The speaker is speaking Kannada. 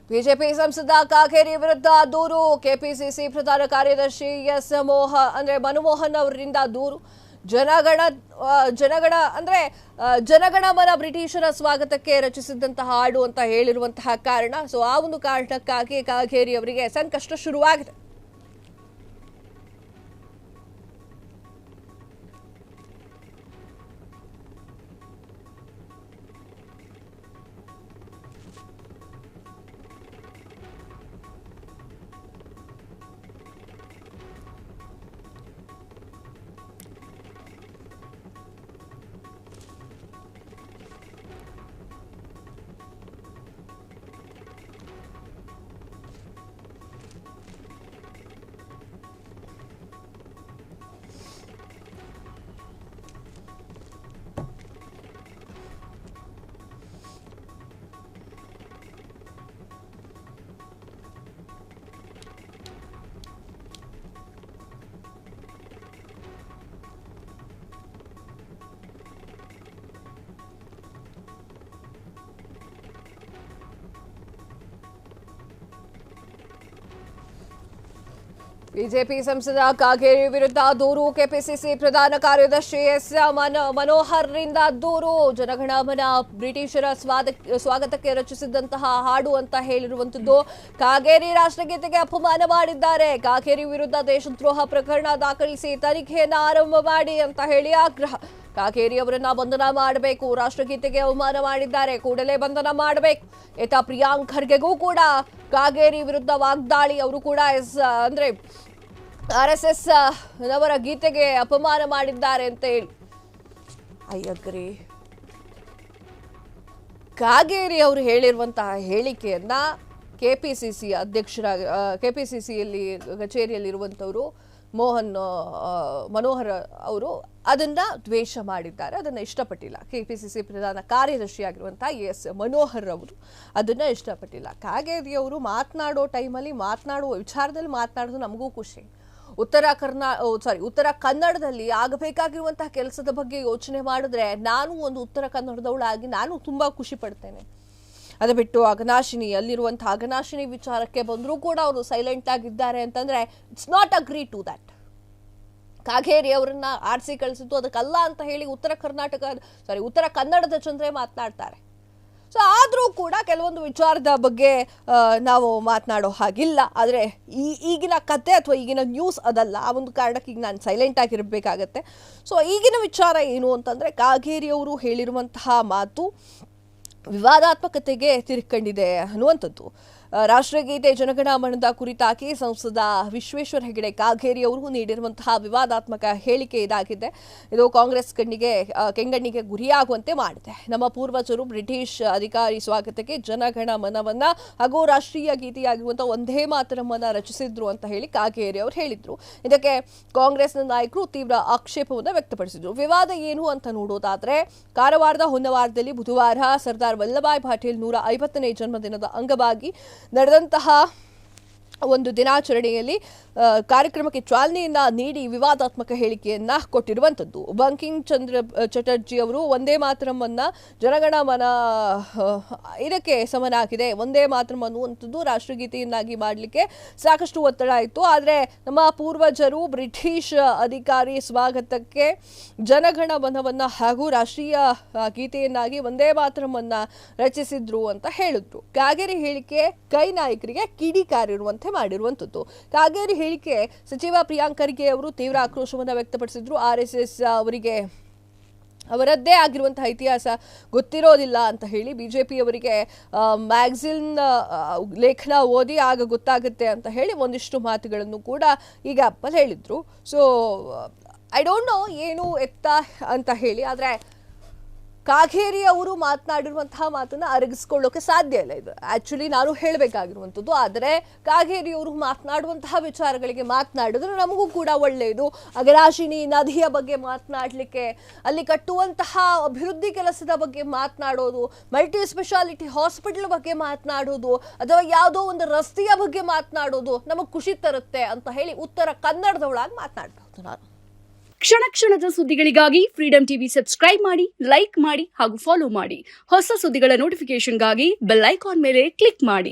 ಬಿಜೆಪಿ ಸಂಸದ ಕಾಗೇರಿ ವಿರುದ್ಧ ದೂರು. ಕೆಪಿಸಿಸಿ ಪ್ರಧಾನ ಕಾರ್ಯದರ್ಶಿ ಮನಮೋಹನ್ ಅವರಿಂದ ದೂರು. ಜನಗಣಮನ ಬ್ರಿಟಿಷರ ಸ್ವಾಗತಕ್ಕೆ ರಚಿಸಿದಂತಹ ಹಾಡು ಅಂತ ಹೇಳಿರುವಂತಹ ಕಾರಣ. ಸೊ ಆ ಒಂದು ಕಾರಣಕ್ಕಾಗಿ ಕಾಗೇರಿ ಅವರಿಗೆ ಸಂಕಷ್ಟ ಶುರುವಾಗಿದೆ. ಬಿಜೆಪಿ ಸಂಸದ ಕಾಗೇರಿ ವಿರುದ್ಧ ದೂರು. ಕೆಪಿಸಿಸಿ ಪ್ರಧಾನ ಕಾರ್ಯದರ್ಶಿ ಮನೋಹರ್ರಿಂದ ದೂರು. ಜನಗಣಮನ ಬ್ರಿಟಿಷರ ಸ್ವಾಗತಕ್ಕೆ ರಚಿಸಿದಂತಹ ಹಾಡು ಅಂತ ಹೇಳಿರುವಂತದ್ದು. ಕಾಗೇರಿ ರಾಷ್ಟ್ರಗೀತೆಗೆ ಅಪಮಾನ ಮಾಡಿದ್ದಾರೆ. ಕಾಗೇರಿ ವಿರುದ್ಧ ದೇಶದ್ರೋಹ ಪ್ರಕರಣ ದಾಖಲಿಸಿ ತನಿಖೆಯನ್ನು ಆರಂಭ ಮಾಡಿ ಅಂತ ಹೇಳಿ ಆಗ್ರಹ. ಕಾಗೇರಿ ಅವರನ್ನ ಬಂಧನ ಮಾಡಬೇಕು. ರಾಷ್ಟ್ರಗೀತೆಗೆ ಅವಮಾನ ಮಾಡಿದ್ದಾರೆ, ಕೂಡಲೇ ಬಂಧನ ಮಾಡಬೇಕು. ಪ್ರಿಯಾಂಕ್ ಖರ್ಗೆಗೂ ಕೂಡ ಕಾಗೇರಿ ವಿರುದ್ಧ ವಾಗ್ದಾಳಿ. ಅವರು ಕೂಡ RSS ನವರ ಗೀತೆಗೆ ಅಪಮಾನ ಮಾಡಿದ್ದಾರೆ ಅಂತ ಹೇಳಿ ಅಯ್ಯಗ್ರಿ. ಕಾಗೇರಿ ಅವರು ಹೇಳಿರುವಂತಹ ಹೇಳಿಕೆಯನ್ನ ಕೆಪಿಸಿಸಿ ಕೆಪಿಸಿಸಿಯಲ್ಲಿ ಕಚೇರಿಯಲ್ಲಿರುವಂತವರು ಮನೋಹರ್ ಅವರು ಅದನ್ನ ದ್ವೇಷ ಮಾಡಿದ್ದಾರೆ, ಅದನ್ನ ಇಷ್ಟಪಟ್ಟಿಲ್ಲ. ಕೆಪಿಸಿಸಿ ಪ್ರಧಾನ ಕಾರ್ಯದರ್ಶಿಯಾಗಿರುವಂತಹ ಮನೋಹರ್ ಅವರು ಅದನ್ನ ಇಷ್ಟಪಟ್ಟಿಲ್ಲ. ಕಾಗೇರಿ ಅವರು ಮಾತನಾಡೋ ಟೈಮಲ್ಲಿ ಮಾತನಾಡುವ ವಿಚಾರದಲ್ಲಿ ಮಾತನಾಡೋದು ನಮಗೂ ಖುಷಿ. ಉತ್ತರ ಕನ್ನಡದಲ್ಲಿ ಆಗಬೇಕಾಗಿರುವಂತಹ ಕೆಲಸದ ಬಗ್ಗೆ ಯೋಚನೆ ಮಾಡಿದ್ರೆ ನಾನು ಒಂದು ಉತ್ತರ ಕನ್ನಡದವಳಾಗಿ ನಾನು ತುಂಬಾ ಖುಷಿ ಪಡ್ತೇನೆ. ಅದು ಬಿಟ್ಟು ಅಲ್ಲಿರುವಂತಹ ಅಘನಾಶಿನಿ ವಿಚಾರಕ್ಕೆ ಬಂದರೂ ಕೂಡ ಅವರು ಸೈಲೆಂಟ್ ಆಗಿದ್ದಾರೆ ಅಂತಂದ್ರೆ it's not agree to that. Kageri ಅವರನ್ನ ಆರಿಸಿ ಕಳಿಸಿದ್ದು ಅದಕ್ಕಲ್ಲ ಅಂತ ಹೇಳಿ ಉತ್ತರ ಕನ್ನಡದ ಜನರೇ ಮಾತನಾಡ್ತಾರೆ. ಸೊ ಆದರೂ ಕೂಡ ಕೆಲವೊಂದು ವಿಚಾರದ ಬಗ್ಗೆ ನಾವು ಮಾತನಾಡೋ ಹಾಗಿಲ್ಲ. ಆದರೆ ಈಗಿನ ಕತೆ ಅಥವಾ ಈಗಿನ ನ್ಯೂಸ್ ಅದಲ್ಲ. ಆ ಒಂದು ಕಾರಣಕ್ಕೆ ಈಗ ನಾನು ಸೈಲೆಂಟ್ ಆಗಿರಬೇಕಾಗತ್ತೆ. ಸೊ ಈಗಿನ ವಿಚಾರ ಏನು ಅಂತಂದರೆ, ಕಾಗೇರಿ ಅವರು ಹೇಳಿರುವಂತಹ ಮಾತು ವಿವಾದಾತ್ಮಕತೆಗೆ ತಿರುಕೊಂಡಿದೆ ಅನ್ನುವಂಥದ್ದು. ರಾಷ್ಟ್ರಗೀತೆ ಜನಗಣಮನದ ಕುರಿತಾಗಿ ಸಂಸದ ವಿಶ್ವೇಶ್ವರ ಹೆಗಡೆ ಕಾಗೇರಿ ಅವರು ನೀಡಿರುವಂತಹ ವಿವಾದಾತ್ಮಕ ಹೇಳಿಕೆ ಇದಾಗಿದೆ. ಇದು ಕಾಂಗ್ರೆಸ್ ಕೆಂಗಣ್ಣಿಗೆ ಗುರಿಯಾಗುವಂತೆ ಮಾಡಿದೆ. ನಮ್ಮ ಪೂರ್ವಜರು ಬ್ರಿಟಿಷ್ ಅಧಿಕಾರಿ ಸ್ವಾಗತಕ್ಕೆ ಜನಗಣಮನವನ್ನ ಹಾಗೂ ರಾಷ್ಟ್ರೀಯ ಗೀತೆಯಾಗಿರುವಂತಹ ಒಂದೇ ಮಾತರಮನ್ನ ರಚಿಸಿದ್ರು ಅಂತ ಹೇಳಿ ಕಾಗೇರಿ ಅವರು ಹೇಳಿದ್ರು. ಇದಕ್ಕೆ ಕಾಂಗ್ರೆಸ್ನ ನಾಯಕರು ತೀವ್ರ ಆಕ್ಷೇಪವನ್ನು ವ್ಯಕ್ತಪಡಿಸಿದ್ರು. ವಿವಾದ ಏನು ಅಂತ ನೋಡೋದಾದ್ರೆ, ಕಾರವಾರದ ಹೊನ್ನವಾರದಲ್ಲಿ ಬುಧವಾರ ಸರ್ದಾರ್ ವಲ್ಲಭಾಯ್ ಪಟೇಲ್ 150ನೇ ಜನ್ಮದಿನದ ಅಂಗವಾಗಿ ನಡೆದಂತಹ ಒಂದು ದಿನಾಚರಣೆಯಲ್ಲಿ ಕಾರ್ಯಕ್ರಮಕ್ಕೆ ಚಾಲನೆಯನ್ನ ನೀಡಿ ವಿವಾದಾತ್ಮಕ ಹೇಳಿಕೆಯನ್ನ ಕೊಟ್ಟಿರುವಂಥದ್ದು. ಬಂಕಿಂಗ್ ಚಂದ್ರ ಚಟರ್ಜಿ ಅವರು ಒಂದೇ ಮಾತರಮನ್ನ ಜನಗಣಮನ ಇದಕ್ಕೆ ಸಮನಾಗಿದೆ, ಒಂದೇ ಮಾತರಂ ಅನ್ನುವಂಥದ್ದು ರಾಷ್ಟ್ರಗೀತೆಯನ್ನಾಗಿ ಮಾಡಲಿಕ್ಕೆ ಸಾಕಷ್ಟು ಒತ್ತಡ ಇತ್ತು. ಆದರೆ ನಮ್ಮ ಪೂರ್ವಜರು ಬ್ರಿಟಿಷ್ ಅಧಿಕಾರಿ ಸ್ವಾಗತಕ್ಕೆ ಜನಗಣಮನವನ್ನ ಹಾಗೂ ರಾಷ್ಟ್ರೀಯ ಗೀತೆಯನ್ನಾಗಿ ಒಂದೇ ಮಾತರಮನ್ನ ರಚಿಸಿದ್ರು ಅಂತ ಹೇಳಿದ್ರು. ಕಾಗೇರಿ ಹೇಳಿಕೆ ಕೈ ನಾಯಕರಿಗೆ ಕಿಡಿಕಾರಿರುವಂತೆ ಮಾಡಿರುವಂಥದ್ದು. ಕಾಗೇರಿ ಹೇಳಿಕೆ ಸಚಿವ ಪ್ರಿಯಾಂಕ್ ಖರ್ಗೆ ಅವರು ತೀವ್ರ ಆಕ್ರೋಶವನ್ನು ವ್ಯಕ್ತಪಡಿಸಿದ್ರು. RSS ಅವರಿಗೆ ಅವರದ್ದೇ ಆಗಿರುವಂತಹ ಇತಿಹಾಸ ಗೊತ್ತಿರೋದಿಲ್ಲ ಅಂತ ಹೇಳಿ ಬಿಜೆಪಿ ಅವರಿಗೆ ಮ್ಯಾಗಝಿನ್ ಲೇಖನ ಓದಿ ಆಗ ಗೊತ್ತಾಗುತ್ತೆ ಅಂತ ಹೇಳಿ ಒಂದಿಷ್ಟು ಮಾತುಗಳನ್ನು ಕೂಡ ಈಗ ಹೇಳಿದ್ರು. ಸೊ ಐ ಡೋಂಟ್ ನೋ ಏನು ಎತ್ತ ಅಂತ ಹೇಳಿ. ಆದರೆ ಕಾಗೇರಿ ಅವರು ಮಾತನಾಡಿರುವಂತಹ ಮಾತನ್ನ ಅರಗಿಸ್ಕೊಳ್ಳೋಕೆ ಸಾಧ್ಯ ಇಲ್ಲ. ಇದು ಆಕ್ಚುಲಿ ನಾನು ಹೇಳಬೇಕಾಗಿರುವಂಥದ್ದು. ಆದರೆ ಕಾಗೇರಿ ಅವರು ಮಾತನಾಡುವಂತಹ ವಿಚಾರಗಳಿಗೆ ಮಾತನಾಡಿದ್ರೆ ನಮಗೂ ಕೂಡ ಒಳ್ಳೆಯದು. ಅಘನಾಶಿನಿ ನದಿಯ ಬಗ್ಗೆ ಮಾತನಾಡಲಿಕ್ಕೆ, ಅಲ್ಲಿ ಕಟ್ಟುವಂತಹ ಅಭಿವೃದ್ಧಿ ಕೆಲಸದ ಬಗ್ಗೆ ಮಾತನಾಡೋದು, ಮಲ್ಟಿ ಸ್ಪೆಷಾಲಿಟಿ ಹಾಸ್ಪಿಟಲ್ ಬಗ್ಗೆ ಮಾತನಾಡೋದು, ಅಥವಾ ಯಾವುದೋ ಒಂದು ರಸ್ತೆಯ ಬಗ್ಗೆ ಮಾತನಾಡೋದು ನಮಗೆ ಖುಷಿ ತರುತ್ತೆ ಅಂತ ಹೇಳಿ ಉತ್ತರ ಕನ್ನಡದವಳಾಗಿ ಮಾತನಾಡಬಹುದು ನಾನು. ಕ್ಷಣ ಕ್ಷಣದ ಸುದ್ದಿಗಳಿಗಾಗಿ ಫ್ರೀಡಂ ಟಿವಿ ಸಬ್ಸ್ಕ್ರೈಬ್ ಮಾಡಿ, ಲೈಕ್ ಮಾಡಿ ಹಾಗೂ ಫಾಲೋ ಮಾಡಿ. ಹೊಸ ಸುದ್ದಿಗಳ ನೋಟಿಫಿಕೇಶನ್ಗಾಗಿ ಬೆಲ್ ಐಕಾನ್ ಮೇಲೆ ಕ್ಲಿಕ್ ಮಾಡಿ.